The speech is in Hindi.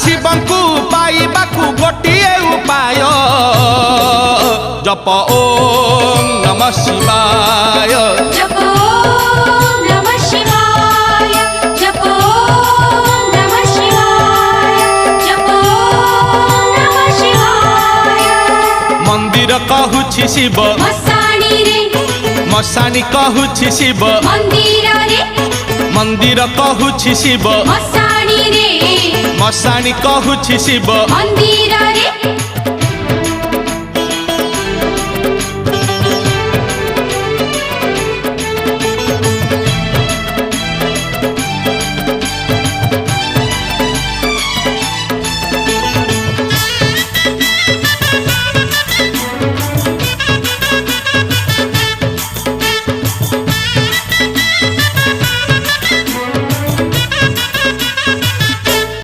शिवंकु पाइबाकु गोटिए उपाय जप ओम नमः शिवाय जप ओम नमः शिवाय जप ओम नमः शिवाय जप ओम नमः शिवाय मंदिर कहूछि शिव मसाणी रे मसाणी कहूछि शिव मंदिर रे मंदिर कहूछि शिव मसाणी रे मसाणी कहूछि शिव मंदिर रे